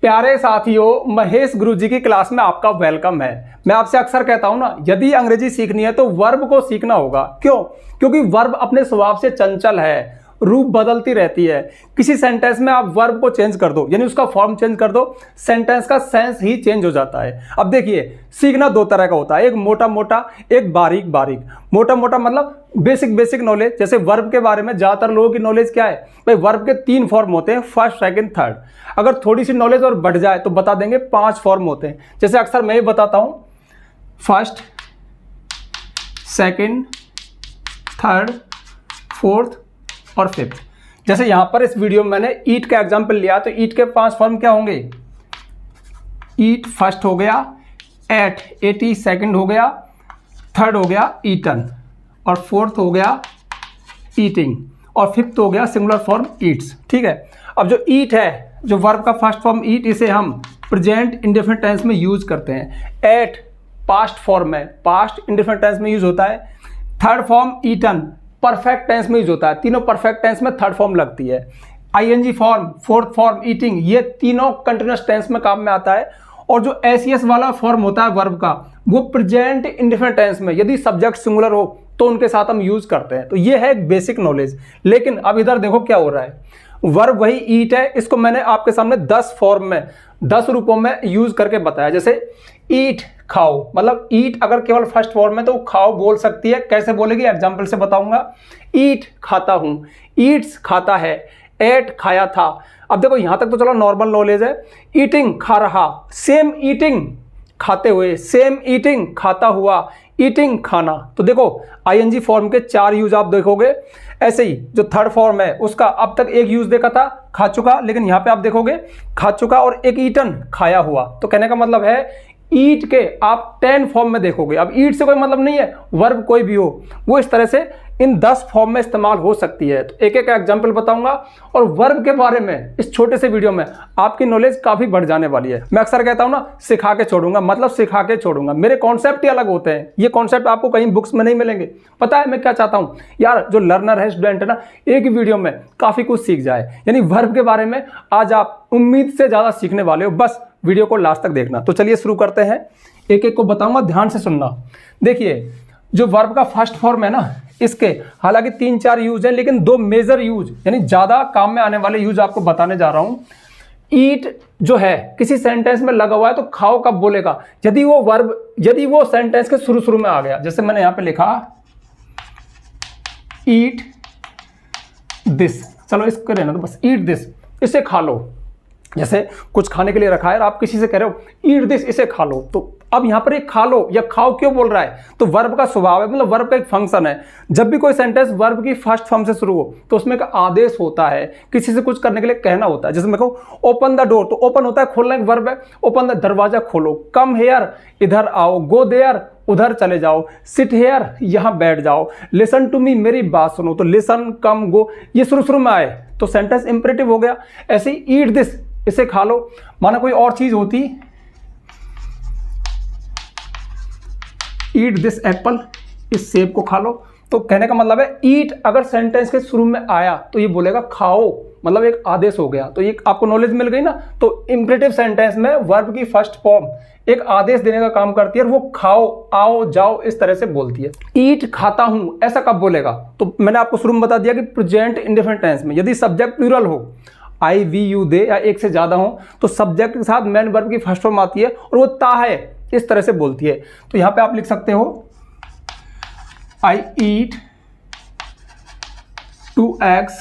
प्यारे साथियों, महेश गुरुजी की क्लास में आपका वेलकम है। मैं आपसे अक्सर कहता हूं ना, यदि अंग्रेजी सीखनी है तो वर्ब को सीखना होगा। क्यों? क्योंकि वर्ब अपने स्वभाव से चंचल है, रूप बदलती रहती है। किसी सेंटेंस में आप वर्ब को चेंज कर दो, यानी उसका फॉर्म चेंज कर दो, सेंटेंस का सेंस ही चेंज हो जाता है। अब देखिए, सीखना दो तरह का होता है, एक मोटा मोटा, एक बारीक बारीक। मोटा मोटा मतलब बेसिक नॉलेज। जैसे वर्ब के बारे में ज्यादातर लोगों की नॉलेज क्या है भाई, वर्ब के 3 फॉर्म होते हैं, फर्स्ट, सेकंड, थर्ड। अगर थोड़ी सी नॉलेज और बढ़ जाए तो बता देंगे 5 फॉर्म होते हैं। जैसे अक्सर मैं ही बताता हूं, फर्स्ट, सेकंड, थर्ड, फोर्थ और फिफ्थ। जैसे यहां पर इस वीडियो में मैंने ईट का एग्जांपल लिया, तो ईट के 5 फॉर्म क्या होंगे? ईट फर्स्ट हो गया, एट, एटी सेकंड हो गया, थर्ड हो गया ईटन, और फोर्थ हो गया ईटिंग, और फिफ्थ हो गया सिंगुलर फॉर्म ईट्स। ठीक है। अब जो ईट है, जो वर्ब का फर्स्ट फॉर्म ईट, इसे हम प्रेजेंट इंडेफिनिट टेंस में यूज करते हैं। एट पास्ट फॉर्म में, पास्ट इंडेफिनिट टेंस में यूज होता है। Third form eaten perfect tense में यूज होता है। तीनों परफेक्ट टेंस में थर्ड फॉर्म लगती है। ING form, fourth form eating, ये तीनों कंटिन्यूअस टेंस में काम में आता है। और जो एसईएस वाला फॉर्म होता है वर्ब का, वो प्रेजेंट इंडेफिनिट टेंस में, यदि सब्जेक्ट सिंगुलर हो तो उनके साथ हम यूज करते हैं। तो ये है एक बेसिक नॉलेज। लेकिन अब इधर देखो क्या हो रहा है, वर्ब वही ईट है, इसको मैंने आपके सामने 10 फॉर्म में, 10 रूपों में यूज करके बताया। जैसे ईट खाओ, मतलब ईट अगर केवल फर्स्ट फॉर्म में तो खाओ बोल सकती है। कैसे बोलेगी? एग्जाम्पल से बताऊंगा। ईट खाता हूं, ईट्स खाता है, एट खाया था। अब देखो यहां तक तो चलो नॉर्मल नॉलेज है। ईटिंग खा रहा, सेम ईटिंग खाते हुए, सेम ईटिंग खाता हुआ, ईटिंग खाना। तो देखो आईएनजी फॉर्म के 4 यूज आप देखोगे। ऐसे ही जो थर्ड फॉर्म है उसका अब तक एक यूज देखा था, खा चुका, लेकिन यहां पे आप देखोगे खा चुका और एक ईटन खाया हुआ। तो कहने का मतलब है ईट के आप 10 फॉर्म में देखोगे। अब ईट से कोई मतलब नहीं है, वर्ब कोई भी हो, वो इस तरह से इन 10 फॉर्म में इस्तेमाल हो सकती है। तो एक एक एग्जांपल बताऊंगा, और वर्ब के बारे में इस छोटे से वीडियो में आपकी नॉलेज काफी बढ़ जाने वाली है। मैं अक्सर कहता हूं ना, सिखा के छोड़ूंगा, मतलब सिखा के छोड़ूंगा। मेरे कॉन्सेप्ट ही अलग होते हैं, ये कॉन्सेप्ट आपको कहीं बुक्स में नहीं मिलेंगे। पता है मैं क्या चाहता हूं यार, जो लर्नर है, स्टूडेंट है ना, एक ही वीडियो में काफी कुछ सीख जाए। यानी वर्ब के बारे में आज आप उम्मीद से ज्यादा सीखने वाले हो, बस वीडियो को लास्ट तक देखना। तो चलिए शुरू करते हैं, एक एक को बताऊंगा, ध्यान से सुनना। देखिए जो वर्ब का फर्स्ट फॉर्म है ना, इसके हालांकि 3-4 यूज है, लेकिन 2 मेजर यूज, यानी ज्यादा काम में आने वाले यूज आपको बताने जा रहा हूं। ईट जो है किसी सेंटेंस में लगा हुआ है, तो खाओ कब बोलेगा? यदि वो वर्ब, यदि वो सेंटेंस के शुरू में आ गया। जैसे मैंने यहां पे लिखा ईट दिस, चलो इसको रहना तो बस, ईट दिस, इसे खा लो। जैसे कुछ खाने के लिए रखा है और आप किसी से कह रहे हो ईट दिस, इसे खा लो, तो अब यहां पर एक खा लो या खाओ क्यों बोल रहा है? तो वर्ब का स्वभाव है, मतलब वर्ब का एक फंक्शन है। जब भी कोई सेंटेंस वर्ब की फर्स्ट फॉर्म से शुरू हो तो उसमें एक आदेश होता है, किसी से कुछ करने के लिए कहना होता है। जैसे मैं कहूं ओपन द डोर, तो ओपन होता है खोलना, एक वर्ब है। ओपन द, दरवाजा खोलो। कम हेयर, इधर आओ। गो देयर, उधर चले जाओ। सिट हेयर, यहां बैठ जाओ। लिसन टू मी, मेरी बात सुनो। तो लिसन, कम, गो, ये शुरू में आए तो सेंटेंस इंपरेटिव हो गया। ऐसे ही ईट दिस, इसे खा लो। माना कोई और चीज होती, ईट दिस एप्पल, इस सेब को खा लो। तो कहने का मतलब है ईट अगर सेंटेंस के शुरू में आया तो ये बोलेगा खाओ, मतलब एक आदेश हो गया। तो ये आपको नॉलेज मिल गई ना। तो इंपरेटिव सेंटेंस में वर्ब की फर्स्ट फॉर्म एक आदेश देने का काम करती है, और वो खाओ, आओ, जाओ इस तरह से बोलती है। ईट खाता हूं, ऐसा कब बोलेगा? तो मैंने आपको शुरू में बता दिया कि प्रेजेंट इंडेफिनिट टेंस में, यदि सब्जेक्ट प्लूरल हो, आई, वी, यू, दे, या एक से ज्यादा हो, तो सब्जेक्ट के साथ मेन वर्ब की फर्स्ट फॉर्म आती है और वो ता है, इस तरह से बोलती है। तो यहां पे आप लिख सकते हो आई ईट 2 eggs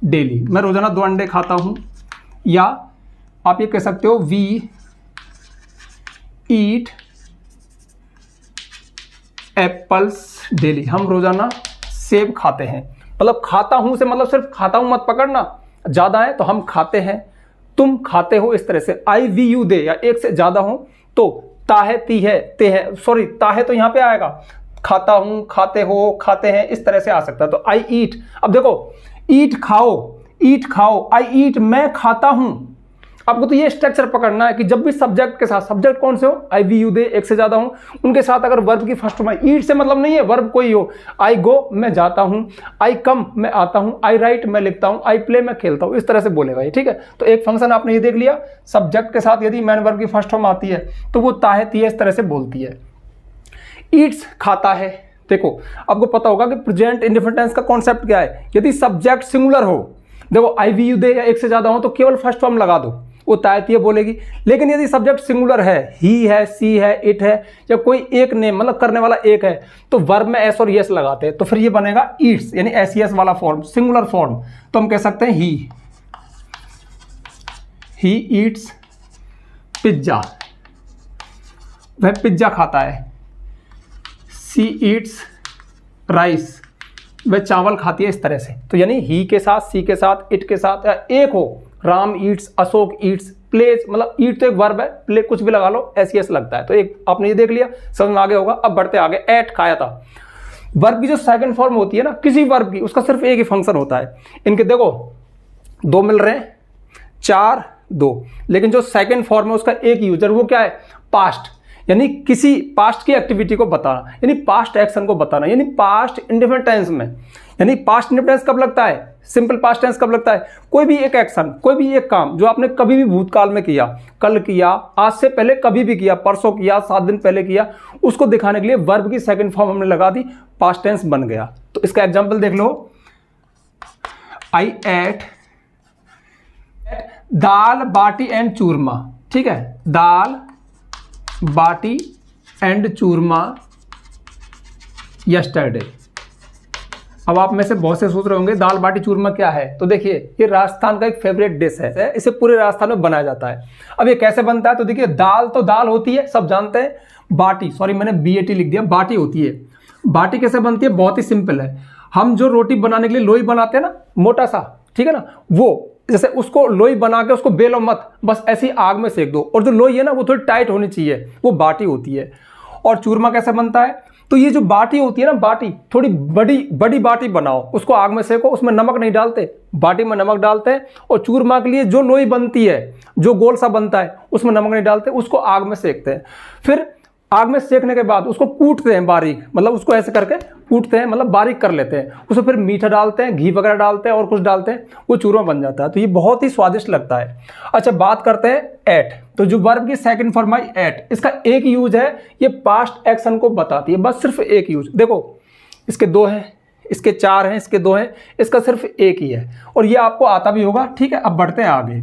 डेली, मैं रोजाना 2 अंडे खाता हूं। या आप ये कह सकते हो वी ईट एप्पल्स डेली, हम रोजाना सेब खाते हैं। मतलब खाता हूं से मतलब सिर्फ खाता हूं मत पकड़ना, ज्यादा है तो हम खाते हैं, तुम खाते हो, इस तरह से। आई, वी, यू, दे, या एक से ज्यादा हो तो ता है, ती है, ते है, सॉरी ता है तो यहां पे आएगा, खाता हूं, खाते हो, खाते हैं, इस तरह से आ सकता है। तो आई ईट, अब देखो ईट खाओ, ईट खाओ, आई ईट मैं खाता हूं। आपको तो ये स्ट्रक्चर पकड़ना है कि जब भी सब्जेक्ट के साथ, सब्जेक्ट कौन से हो, आई वी यू दे, एक से ज्यादा हो, उनके साथ अगर वर्ब की फर्स्ट फॉर्म, ईट से मतलब नहीं है वर्ब कोई हो, आई गो मैं जाता हूं, आई कम मैं आता हूं, आई राइट मैं लिखता हूं, आई प्ले मैं खेलता हूं, इस तरह से बोलेगा ये, ठीक है। तो एक फंक्शन आपने ये देख लिया, सब्जेक्ट के साथ यदि मैन वर्ब की फर्स्ट फॉर्म आती है तो वो ताहती है, इस तरह से बोलती है। ईट्स खाता है, देखो आपको पता होगा कि प्रेजेंट इंडेफिनिट टेंस का कॉन्सेप्ट क्या है। यदि सब्जेक्ट सिंगुलर हो, देखो आई वी यू दे या एक से ज्यादा हो, तो केवल फर्स्ट फॉर्म लगा दो, वो तायतीय बोलेगी। लेकिन यदि सब्जेक्ट सिंगुलर है, ही है, सी है, इट है, या कोई एक नेम मतलब करने वाला एक है, तो वर्ब में एस और यस लगाते हैं, तो फिर ये बनेगा ईट्स, यानी एस यस वाला फॉर्म, सिंगुलर फॉर्म। तो हम कह सकते हैं ही ईट्स पिज्जा, वह पिज्जा खाता है। सी ईट्स राइस, वह चावल खाती है, इस तरह से। तो यानी ही के साथ, सी के साथ, इट के साथ, या एक हो, Ram Yeats, Ashok Yeats, place, मतलब ईट तो एक वर्ब है, प्ले कुछ भी लगा लो, एस यस लगता है। तो एक आपने ये देख लिया, समझ में आ गया होगा। अब बढ़ते आगे, एट खाया था। वर्ब की जो सेकंड फॉर्म होती है ना किसी वर्ब की, उसका सिर्फ एक ही फंक्शन होता है। इनके देखो दो मिल रहे हैं, 4 2, लेकिन जो सेकंड फॉर्म है उसका एक यूजर, वो क्या है, पास्ट, यानी किसी पास्ट की एक्टिविटी को बताना, यानी पास्ट एक्शन को बताना, यानी पास्ट इंडेफिनिट टेंस में। यानी पास्ट इंडेफिनिट टेंस कब लगता है, सिंपल पास्ट टेंस कब लगता है, कोई भी एक एक्शन, कोई भी एक काम जो आपने कभी भी भूतकाल में किया, कल किया, आज से पहले कभी भी किया, परसों किया, 7 दिन पहले किया, उसको दिखाने के लिए वर्ब की सेकंड फॉर्म हमने लगा दी, पास्ट टेंस बन गया। तो इसका एग्जांपल देख लो, आई एट दाल बाटी एंड चूरमा, ठीक है, दाल बाटी एंड चूरमा यस्टरडे। अब आप में से बहुत से सोच रहे होंगे दाल बाटी चूरमा क्या है, तो देखिए ये राजस्थान का एक फेवरेट डिश है, इसे पूरे राजस्थान में बनाया जाता है। अब ये कैसे बनता है, तो देखिए दाल तो दाल होती है, सब जानते हैं। बाटी, सॉरी मैंने BAT लिख दिया, बाटी होती है। बाटी कैसे बनती है, बहुत ही सिंपल है। हम जो रोटी बनाने के लिए लोई बनाते हैं ना, मोटा सा, ठीक है ना, वो जैसे उसको लोई बना के उसको बेलो मत, बस ऐसी आग में सेक दो, और जो लोई है ना वो थोड़ी टाइट होनी चाहिए, वो बाटी होती है। और चूरमा कैसे बनता है, तो ये जो बाटी होती है ना, बाटी थोड़ी बड़ी बाटी बनाओ, उसको आग में सेको, उसमें नमक नहीं डालते, बाटी में नमक डालते हैं। और चूरमा के लिए जो लोई बनती है, जो गोल सा बनता है, उसमें नमक नहीं डालते, उसको आग में सेकते हैं। फिर आग में सेकने के बाद उसको कूटते हैं बारीक, मतलब उसको ऐसे करके कूटते हैं, मतलब बारीक कर लेते हैं, उसमें फिर मीठा डालते हैं, घी वगैरह डालते हैं और कुछ डालते हैं, वो चूरमा बन जाता है। तो ये बहुत ही स्वादिष्ट लगता है। अच्छा, बात करते हैं एट। तो जो वर्ब की सेकंड फॉर्म आई एट, इसका एक यूज है, ये पास्ट एक्शन को बताती है, बस सिर्फ एक यूज। देखो इसके 2 हैं, इसके 4 हैं, इसके 2 हैं, इसका सिर्फ एक ही है, और ये आपको आता भी होगा, ठीक है। अब बढ़ते हैं आगे।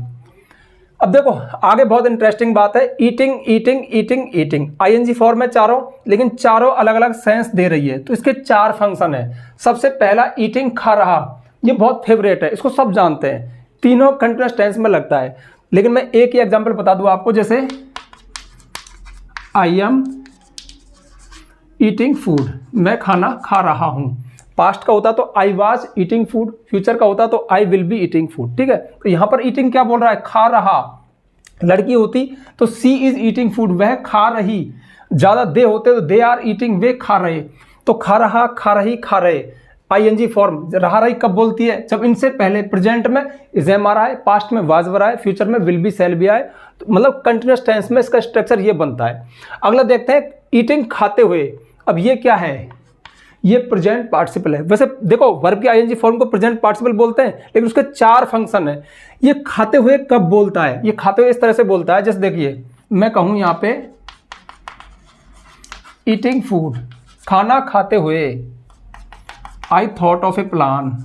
अब देखो आगे बहुत इंटरेस्टिंग बात है, eating eating eating eating, ING form है चारों, लेकिन चारों अलग अलग सेंस दे रही है। तो इसके 4 फंक्शन है। सबसे पहला ईटिंग, खा रहा, ये बहुत फेवरेट है, इसको सब जानते हैं, तीनों कंटिन्यूअस टेंस में लगता है। लेकिन मैं एक ही एग्जांपल बता दूं आपको, जैसे आई एम ईटिंग फूड, मैं खाना खा रहा हूं। पास्ट का होता तो I was eating food, future का होता तो I will be eating food, ठीक है। तो यहां पर ईटिंग क्या बोल रहा है, खा रहा। लड़की होती तो सी इज ईटिंग फूड, वह खा रही। ज्यादा दे होते तो दे आर ईटिंग, वे खा रहे। तो खा रहा, खा रही, खा रहे। ING फॉर्म रहा रही कब बोलती है, जब इनसे पहले प्रेजेंट में इज एम आ रहा है, पास्ट में वाज रहा है, फ्यूचर में विल बी शैल बी आए। तो मतलब कंटिन्यूअस टेंस में इसका स्ट्रक्चर ये बनता है। अगला देखते हैं ईटिंग, खाते हुए। अब ये क्या है, ये प्रेजेंट पार्टिसिपल है। वैसे देखो वर्ब की ING फॉर्म को प्रेजेंट पार्टिसिपल बोलते हैं, लेकिन उसके 4 फंक्शन है। ये खाते हुए कब बोलता है, ये खाते हुए इस तरह से बोलता है, जैसे देखिए मैं कहूं यहां पे ईटिंग फूड, खाना खाते हुए। I thought of A plan,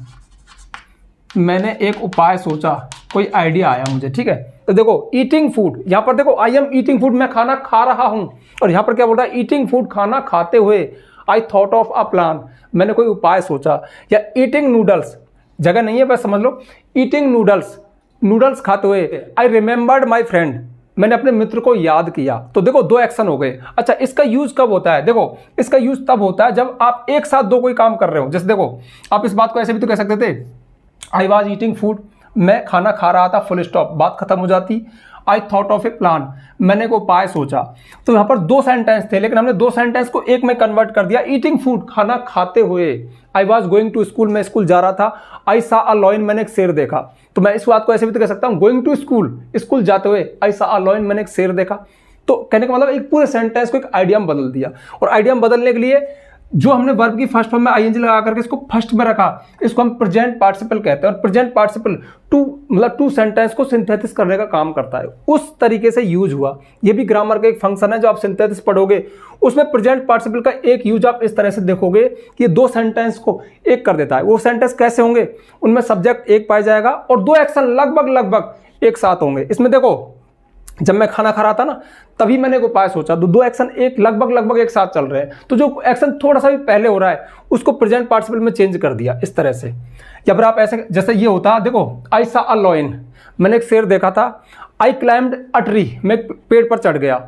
मैंने एक उपाय सोचा, कोई आइडिया आया मुझे, ठीक है। तो देखो ईटिंग फूड, यहां पर देखो आई एम ईटिंग फूड, मैं खाना खा रहा हूं, और यहां पर क्या बोल रहा है, ईटिंग फूड, खाना खाते हुए। I thought of a plan, मैंने कोई उपाय सोचा। या ईटिंग नूडल्स, जगह नहीं है बस समझ लो, ईटिंग नूडल्स, नूडल्स खाते हुए। आई रिमेंबर्ड माई फ्रेंड, मैंने अपने मित्र को याद किया। तो देखो 2 एक्शन हो गए। अच्छा, इसका यूज कब होता है, देखो इसका यूज तब होता है जब आप एक साथ 2 कोई काम कर रहे हो। जैसे देखो आप इस बात को ऐसे भी तो कह सकते थे, आई वॉज ईटिंग फूड, मैं खाना खा रहा था, फुल स्टॉप, बात खत्म हो जाती। I thought of A plan, मैंने एक उपाय सोचा। तो यहाँ पर 2 सेंटेंस थे, लेकिन हमने 2 सेंटेंस को एक में कन्वर्ट कर दिया। ईटिंग फूड, खाना खाते हुए। I was going to school, मैं स्कूल जा रहा था। आई सा अ लॉयन, मैंने एक शेर देखा। तो मैं इस बात को ऐसे भी तो कह सकता हूँ, गोइंग टू स्कूल, स्कूल जाते हुए। आई सा अ लॉयन, मैंने एक शेर देखा। तो कहने का मतलब एक पूरे सेंटेंस को एक आइडिया में बदल दिया। और आइडिया में बदलने के लिए जो हमने वर्ब की फर्स्ट फॉर्म में आईएनजी लगा करके इसको फर्स्ट में रखा, इसको हम प्रेजेंट पार्टिसिपल कहते हैं। और प्रेजेंट पार्टिसिपल टू सेंटेंस को सिंथेसिस करने का काम करता है। उस तरीके से यूज हुआ। ये भी ग्रामर का एक फंक्शन है जो आप सिंथेसिस पढ़ोगे, उसमें प्रेजेंट पार्टिसिपल का एक यूज आप इस तरह से देखोगे कि ये 2 सेंटेंस को एक कर देता है। वो सेंटेंस कैसे होंगे, उनमें सब्जेक्ट एक पाया जाएगा और 2 एक्शन लगभग एक साथ होंगे। इसमें देखो, जब मैं खाना खा रहा था ना, तभी मैंने एक उपाय सोचा। 2 एक्शन एक लगभग एक साथ चल रहे हैं। तो जो एक्शन थोड़ा सा भी पहले हो रहा है उसको प्रेजेंट पार्टिसिपल में चेंज कर दिया इस तरह से। या फिर आप ऐसे, जैसे ये होता, देखो, आई सा अ लॉयन, मैंने एक शेर देखा था। आई क्लाइम्ड अ ट्री, मैं पेड़ पर चढ़ गया।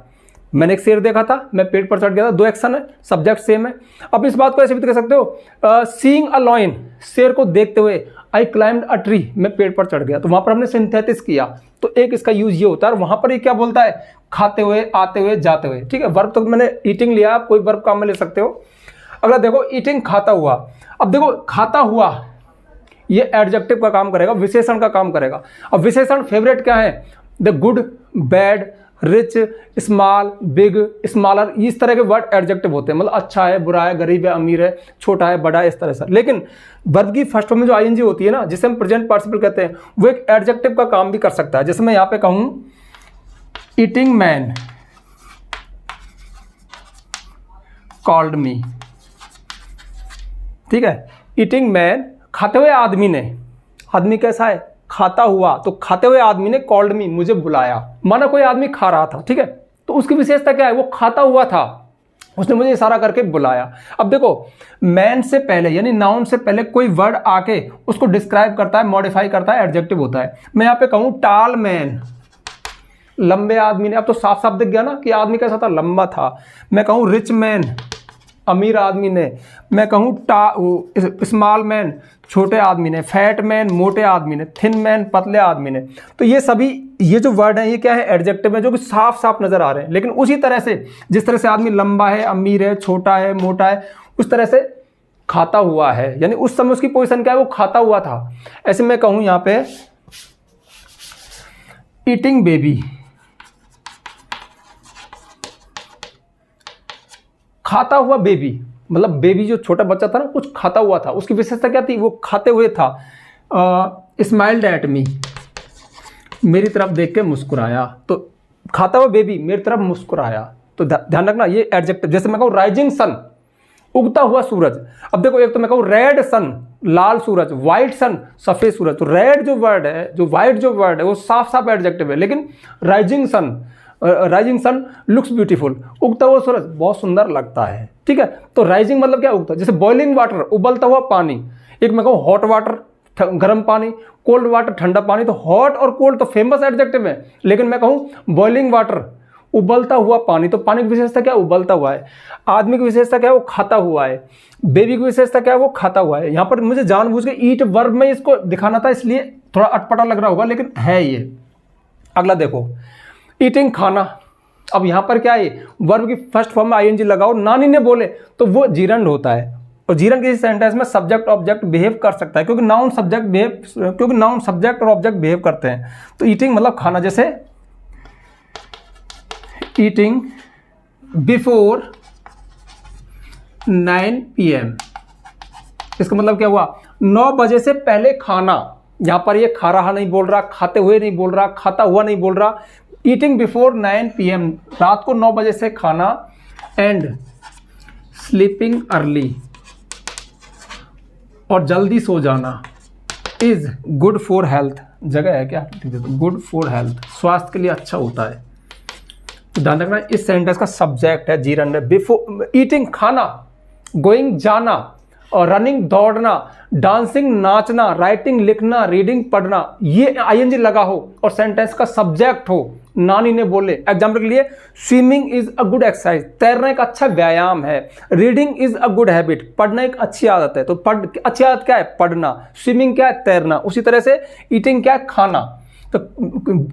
मैंने एक शेर देखा था, मैं पेड़ पर चढ़ गया था। 2 एक्शन है, सब्जेक्ट सेम है। अब इस बात को ऐसे भी तो कह सकते हो, सीइंग अ लॉयन, शेर को देखते हुए। आई क्लाइम्ड अ ट्री, मैं पेड़ पर चढ़ गया। तो वहां पर हमने सिंथेसिस किया। तो एक इसका यूज ये होता है। और वहां पर ये क्या बोलता है, खाते हुए, आते हुए, जाते हुए। ठीक है, वर्ब तो मैंने ईटिंग लिया, आप कोई वर्ब काम में ले सकते हो। अगला देखो, ईटिंग, खाता हुआ। अब देखो, खाता हुआ ये एडजेक्टिव का काम करेगा, विशेषण का काम करेगा। अब विशेषण फेवरेट क्या है, the good, bad, rich, small, big, smaller, इस तरह के वर्ड एडजेक्टिव होते हैं। मतलब अच्छा है, बुरा है, गरीब है, अमीर है, छोटा है, बड़ा है, इस तरह से। लेकिन वर्ब की फर्स्ट फॉर्म में जो आईएनजी होती है ना, जिसे हम प्रेजेंट पार्टिसिपल कहते हैं, वो एक एडजेक्टिव का काम भी कर सकता है। जैसे मैं यहां पे कहूं, ईटिंग मैन कॉल्ड मी। ठीक है, ईटिंग मैन, खाते हुए आदमी ने, आदमी कैसा है, खाता हुआ। तो खाते हुए आदमी ने कॉल्ड मी, मुझे बुलाया। माना कोई आदमी खा रहा था, ठीक है, तो उसकी विशेषता क्या है, वो खाता हुआ था, उसने मुझे इशारा करके बुलाया। अब देखो, मैन से पहले यानी नाउन से पहले कोई वर्ड आके उसको डिस्क्राइब करता है, मॉडिफाई करता है, एडजेक्टिव होता है। मैं यहाँ पे कहूँ टाल मैन, लंबे आदमी ने। अब तो साफ साफ दिख गया ना कि आदमी कैसा था, लंबा था। मैं कहूँ रिच मैन, अमीर आदमी ने। मैं कहूँ स्मॉल मैन, छोटे आदमी ने। फैट मैन, मोटे आदमी ने। थिन मैन, पतले आदमी ने। तो ये सभी, ये जो वर्ड हैं, ये क्या है, एडजेक्टिव है, जो कि साफ साफ नजर आ रहे हैं। लेकिन उसी तरह से, जिस तरह से आदमी लंबा है, अमीर है, छोटा है, मोटा है, उस तरह से खाता हुआ है, यानी उस समय उसकी पोजीशन क्या है, वो खाता हुआ था। ऐसे मैं कहूँ यहाँ पे, ईटिंग बेबी, खाता हुआ बेबी, मतलब बेबी जो छोटा बच्चा था ना, कुछ खाता हुआ था। उसकी विशेषता क्या थी, वो खाते हुए था। स्माइल्ड एट मी, मेरी तरफ देख के मुस्कुराया। तो खाता हुआ बेबी मेरी तरफ मुस्कुराया। तो ध्यान रखना, ये एडजेक्टिव। जैसे मैं कहूँ राइजिंग सन, उगता हुआ सूरज। अब देखो, एक तो मैं कहूँ रेड सन, लाल सूरज, व्हाइट सन, सफेद सूरज। तो रेड जो वर्ड है, जो व्हाइट जो वर्ड है, वो साफ साफ एडजेक्टिव है। लेकिन राइजिंग सन लुक्स ब्यूटीफुल, उगता हुआ सूरज बहुत सुंदर लगता है। ठीक है, तो राइजिंग मतलब क्या, उगता। जैसे बॉइलिंग वाटर, उबलता हुआ पानी। एक मैं कहूँ हॉट वाटर, गर्म पानी, कोल्ड वाटर, ठंडा पानी। तो हॉट और कोल्ड तो फेमस एडजेक्टिव है। लेकिन मैं कहूँ बॉइलिंग वाटर, उबलता हुआ पानी, तो पानी की विशेषता क्या, उबलता हुआ है। आदमी की विशेषता क्या है, वो खाता हुआ है। बेबी की विशेषता क्या है, वो खाता हुआ है। यहाँ पर मुझे जानबूझ के ईट वर्ब में इसको दिखाना था, इसलिए थोड़ा अटपटा लग रहा होगा, लेकिन है ये। अगला देखो, ईटिंग, खाना। अब यहाँ पर क्या है, वर्ब की फर्स्ट फॉर्म में आईएनजी लगाओ। नानी ने बोले, तो वो जीरंड होता है। और जीरंड किसी सेंटेंस में सब्जेक्ट ऑब्जेक्ट बिहेव कर सकता है, क्योंकि नाउन सब्जेक्ट और ऑब्जेक्ट बिहेव करते हैं। तो ईटिंग मतलब खाना। जैसे ईटिंग बिफोर 9 PM, इसका मतलब क्या हुआ, 9 बजे से पहले खाना। यहां पर ये खा रहा नहीं बोल रहा, खाते हुए नहीं बोल रहा, खाता हुआ नहीं बोल रहा। ईटिंग बिफोर 9 PM, रात को 9 बजे से खाना। एंड स्लीपिंग अर्ली, और जल्दी सो जाना। इज गुड फॉर हेल्थ, जगह है क्या, गुड फॉर हेल्थ, स्वास्थ्य के लिए अच्छा होता है। ध्यान रखना, इस सेंटेंस का सब्जेक्ट है जीरंड है। बिफोर ईटिंग खाना, गोइंग जाना, और रनिंग दौड़ना, डांसिंग नाचना, राइटिंग लिखना, रीडिंग पढ़ना, ये आईएनजी लगा हो और सेंटेंस का सब्जेक्ट हो। नानी ने बोले, एग्जाम्पल के लिए, swimming is a good exercise, तैरना एक अच्छा व्यायाम है। Reading is a good habit, पढ़ना एक अच्छी आदत है। तो अच्छी आदत क्या है, पढ़ना। स्विमिंग क्या है, तैरना। उसी तरह से ईटिंग क्या है, खाना। तो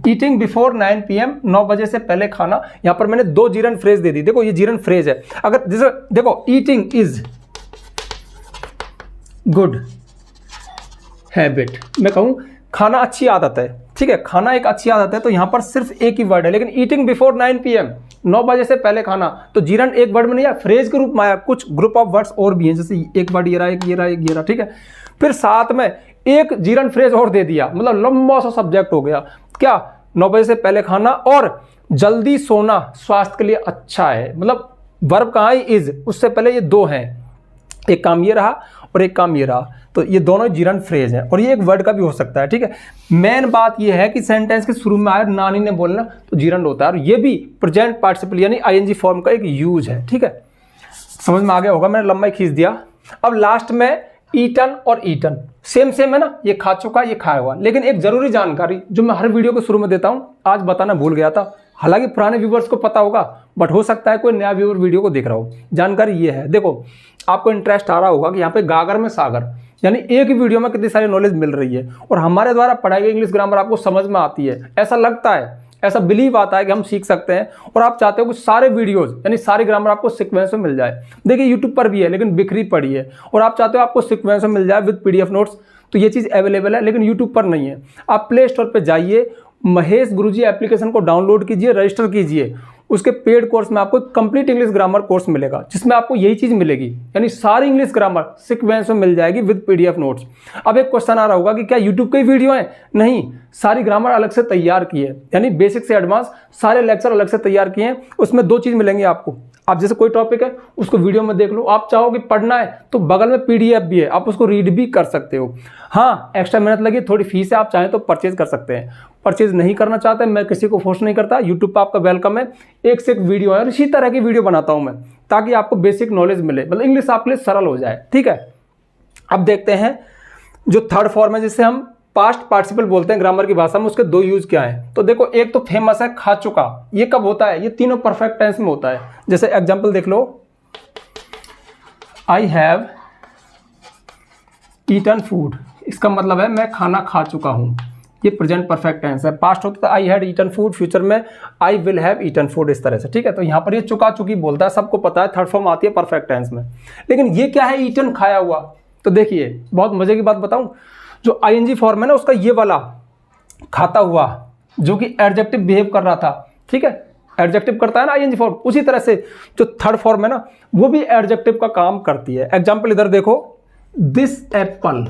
ईटिंग बिफोर 9 PM, 9 बजे से पहले खाना। यहां पर मैंने 2 जीरन फ्रेज दे दी। देखो ये जीरन फ्रेज है। अगर जैसे देखो ईटिंग इज गुड हैबिट, मैं कहूं खाना अच्छी आदत है, ठीक है, खाना एक अच्छी आदत है, तो यहां पर सिर्फ एक ही वर्ड है। लेकिन ईटिंग बिफोर 9 PM, 9 बजे से पहले खाना, तो जीरन एक वर्ड में नहीं आया, फ्रेज के रूप में आया। कुछ ग्रुप ऑफ वर्ड्स और भी हैं, जैसे एक वर्ड ये रहा, एक ये रहा, एक ये रहा, ठीक है। फिर साथ में एक जीरन फ्रेज और दे दिया, मतलब लंबा सा सब्जेक्ट हो गया। क्या? 9 बजे से पहले खाना और जल्दी सोना स्वास्थ्य के लिए अच्छा है। मतलब वर्ब कहाँ है? इज, उससे पहले ये 2 हैं, एक काम ये रहा और एक काम ये रहा, तो ये दोनों जीरन फ्रेज हैं। और ये एक वर्ड का भी हो सकता है, ठीक है। मेन बात ये है कि सेंटेंस के शुरू में आया नानी ने बोलना तो जीरन होता है, और ये भी प्रेजेंट पार्टिसिपल यानी आईएनजी फॉर्म का एक यूज है, ठीक है। समझ में आ गया होगा, मैंने लंबा ही खींच दिया। अब लास्ट में ईटन और ईटन सेम है ना, ये खा चुका, ये खाया हुआ। लेकिन एक जरूरी जानकारी जो मैं हर वीडियो के शुरू में देता हूं, आज बताना भूल गया था। हालांकि पुराने व्यूवर्स को पता होगा, बट हो सकता है कोई नया व्यूवर वीडियो को देख रहा हो। जानकारी ये है, देखो आपको इंटरेस्ट आ रहा होगा कि यहाँ पे गागर में सागर, यानी एक ही वीडियो में कितनी सारी नॉलेज मिल रही है, और हमारे द्वारा पढ़ाई गई इंग्लिश ग्रामर आपको समझ में आती है। ऐसा लगता है, ऐसा बिलीव आता है कि हम सीख सकते हैं, और आप चाहते हो कि सारे वीडियोस यानी सारी ग्रामर आपको सीक्वेंस में मिल जाए। देखिए यूट्यूब पर भी है, लेकिन बिखरी पड़ी है, और आप चाहते हो आपको सीक्वेंस में मिल जाए विद PDF नोट्स, तो ये चीज़ अवेलेबल है, लेकिन यूट्यूब पर नहीं है। आप प्ले स्टोर पर जाइए, महेश गुरुजी एप्लीकेशन को डाउनलोड कीजिए, रजिस्टर कीजिए। उसके पेड कोर्स में आपको कंप्लीट इंग्लिश ग्रामर कोर्स मिलेगा, जिसमें आपको यही चीज मिलेगी, यानी सारी इंग्लिश ग्रामर सीक्वेंस में मिल जाएगी विद PDF नोट्स। अब एक क्वेश्चन आ रहा होगा कि क्या यूट्यूब की वीडियो है? नहीं, सारी ग्रामर अलग से तैयार की है, यानी बेसिक से एडवांस सारे लेक्चर अलग से तैयार किए हैं। उसमें 2 चीज मिलेंगी आपको। आप जैसे कोई टॉपिक है उसको वीडियो में देख लो, आप चाहो कि पढ़ना है तो बगल में PDF भी है, आप उसको रीड भी कर सकते हो। हाँ, एक्स्ट्रा मेहनत लगी, थोड़ी फीस है, आप चाहें तो परचेज कर सकते हैं। परचेज नहीं करना चाहते, मैं किसी को फोर्स नहीं करता, यूट्यूब पर आपका वेलकम है। एक से एक वीडियो है, और इसी तरह की वीडियो बनाता हूं मैं, ताकि आपको बेसिक नॉलेज मिले, मतलब इंग्लिश आपके लिए सरल हो जाए, ठीक है। अब देखते हैं जो थर्ड फॉर्म है, जिससे हम पास्ट पार्टिसिपल बोलते हैं ग्रामर की भाषा में, उसके 2 यूज क्या है। तो देखो, एक तो फेमस है खा चुका, ये कब होता है? ये तीनों परफेक्ट टेंस में होता है। जैसे एग्जांपल देख लो, आई हैव ईटन फूड, इसका मतलब है मैं खाना खा चुका हूं, ये प्रेजेंट परफेक्ट टेंस है। पास्ट होता है I had eaten food, future में I will have eaten food, इस तरह से, ठीक है। तो यहां पर ये चुका चुकी बोलता है, सबको पता है, थर्ड फॉर्म आती है परफेक्ट टेंस में। लेकिन ये क्या है? ईटन, खाया हुआ। तो देखिए बहुत मजे की बात बताऊं, जो आईएनजी फॉर्म है ना, उसका ये वाला खाता हुआ, जो कि एडजेक्टिव बिहेव कर रहा था, ठीक है, एडजेक्टिव करता है ना आईएनजी फॉर्म, उसी तरह से जो थर्ड फॉर्म है ना, वो भी एडजेक्टिव का काम करती है। एग्जांपल इधर देखो, this apple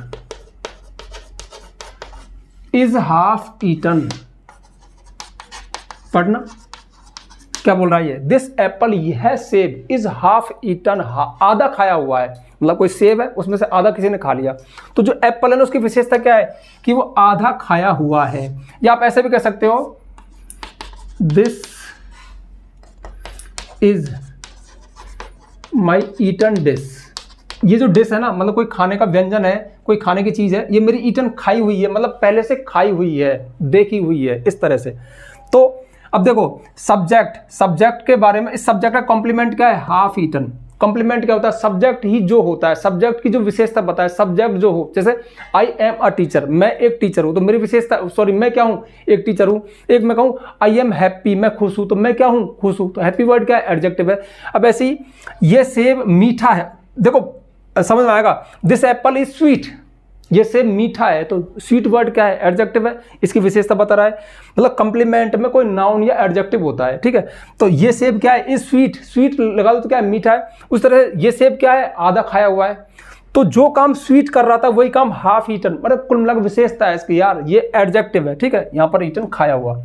is half eaten, पढ़ना क्या बोल रहा है ये, दिस एप्पल, यह सेब, इज हाफ ईटन, आधा खाया हुआ है, मतलब कोई सेब है उसमें से आधा किसी ने खा लिया। तो जो एप्पल है ना, उसकी विशेषता क्या है कि वो आधा खाया हुआ है। या आप ऐसे भी कह सकते हो, this is my eaten dish, ये जो डिश है ना, मतलब कोई खाने का व्यंजन है, कोई खाने की चीज है, ये मेरी ईटन खाई हुई है, मतलब पहले से खाई हुई है, देखी हुई है, इस तरह से। तो अब देखो सब्जेक्ट के बारे में, इस सब्जेक्ट का कॉम्प्लीमेंट क्या है? Half eaten. कॉम्प्लीमेंट क्या होता है? सब्जेक्ट ही जो होता है, सब्जेक्ट की जो विशेषता बताए, सब्जेक्ट जो हो, जैसे आई एम अ टीचर, मैं एक टीचर हूं, तो मेरी विशेषता, सॉरी मैं क्या हूं? एक टीचर हूं। एक मैं कहूं आई एम हैप्पी, मैं खुश हूं, तो मैं क्या हूं? खुश हूं। तो हैप्पी वर्ड क्या है? एडजेक्टिव है। अब ऐसे ही ये सेब मीठा है, देखो समझ में आएगा, दिस एप्पल इज स्वीट, ये सेब मीठा है, तो स्वीट वर्ड क्या है? एडजेक्टिव है, इसकी विशेषता बता रहा है। मतलब कंप्लीमेंट में कोई नाउन या एडजेक्टिव होता है, ठीक है। तो ये सेब क्या है? इज स्वीट, स्वीट लगा दो तो क्या है? मीठा है। उस तरह ये सेब क्या है? आधा खाया हुआ है। तो जो काम स्वीट कर रहा था वही काम हाफ ईटन, मतलब कुल मिलाकर विशेषता है इसकी, यार ये एडजेक्टिव है, ठीक है। यहाँ पर ईटन खाया हुआ,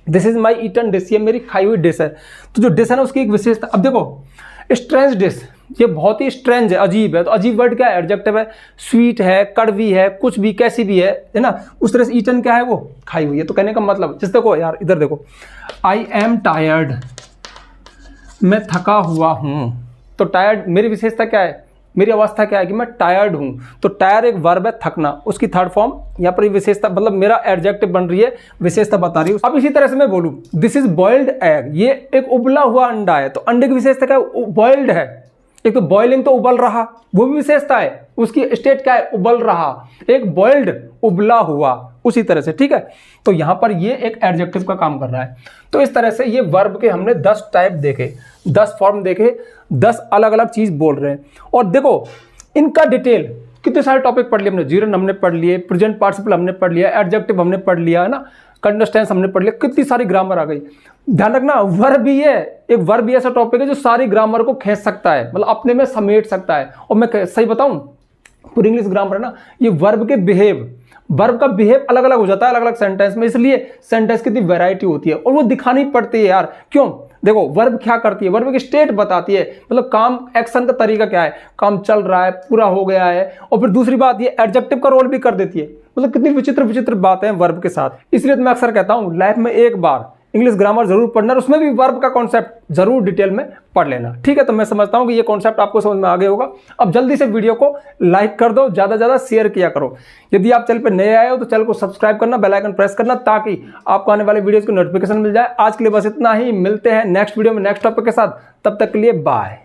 this is my eaten dish, ये मेरी खाई हुई डिश है। तो जो डिश है ना, उसकी एक विशेषता। अब देखो स्ट्रेंज डिश, ये बहुत ही स्ट्रेंज है, अजीब है, तो अजीब वर्ड क्या है? एडजेक्टिव है। स्वीट है, कड़वी है, कुछ भी, कैसी भी है ना, उस तरह से ईटन क्या है? वो खाई हुई है। तो कहने का मतलब, जैसे देखो यार, इधर देखो, आई एम टायर्ड, मैं थका हुआ हूं। तो टायर्ड मेरी विशेषता क्या है? मेरी अवस्था क्या है कि मैं टायर्ड हूं। तो टायर एक वर्ब है, थकना, उसकी थर्ड फॉर्म यहाँ पर विशेषता, मतलब मेरा एडजेक्टिव बन रही है, विशेषता बता रही हूँ। अब इसी तरह से मैं बोलूं, दिस इज बॉइल्ड एग, ये एक उबला हुआ अंडा है, तो अंडे की विशेषता क्या है? बॉइल्ड है। एक तो बॉइलिंग, तो उबल रहा, वो भी विशेषता है, उसकी स्टेट क्या है? उबल रहा। एक बॉइल्ड, उबला हुआ, उसी तरह से, ठीक है। तो यहाँ पर ये एक एडजेक्टिव का काम कर रहा है। तो इस तरह से ये वर्ब के हमने 10 टाइप देखे, 10 फॉर्म देखे, 10 अलग अलग चीज़ बोल रहे हैं। और देखो इनका डिटेल कितने सारे टॉपिक पढ़ लिए हमने, जीरन हमने पढ़ लिए, प्रेजेंट पार्टिसिपल हमने पढ़ लिया, एडजेक्टिव हमने पढ़ लिया, है ना, कंडीशनल टेंस हमने पढ़ लिया, कितनी सारी ग्रामर आ गई। ध्यान रखना वर्ब भी है, एक वर्ब भी ऐसा टॉपिक है जो सारी ग्रामर को खींच सकता है, मतलब अपने में समेट सकता है। और मैं सही बताऊं, पूरी इंग्लिश ग्रामर है ना, ये वर्ब के बिहेव, वर्ब का बिहेव अलग अलग हो जाता है अलग अलग सेंटेंस में, इसलिए सेंटेंस की इतनी वैरायटी होती है और वो दिखानी पड़ती है यार। क्यों? देखो वर्ब क्या करती है, वर्ब की स्टेट बताती है, मतलब काम, एक्शन का तरीका क्या है, काम चल रहा है, पूरा हो गया है। और फिर दूसरी बात ये एडजेक्टिव का रोल भी कर देती है, मतलब कितनी विचित्र विचित्र बातें हैं वर्ब के साथ। इसलिए तो मैं अक्सर कहता हूं लाइफ में एक बार इंग्लिश ग्रामर जरूर पढ़ना, और उसमें भी वर्ब का कॉन्सेप्ट जरूर डिटेल में पढ़ लेना, ठीक है। तो मैं समझता हूं कि ये कॉन्सेप्ट आपको समझ में आ गया होगा। अब जल्दी से वीडियो को लाइक कर दो, ज़्यादा से ज़्यादा शेयर किया करो। यदि आप चैनल पर नए आए हो तो चैनल को सब्सक्राइब करना, बेल आइकन प्रेस करना, ताकि आपको आने वाले वीडियोज़ की नोटिफिकेशन मिल जाए। आज के लिए बस इतना ही, मिलते हैं नेक्स्ट वीडियो में नेक्स्ट टॉपिक के साथ, तब तक के लिए बाय।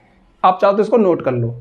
आप चाहो तो इसको नोट कर लो।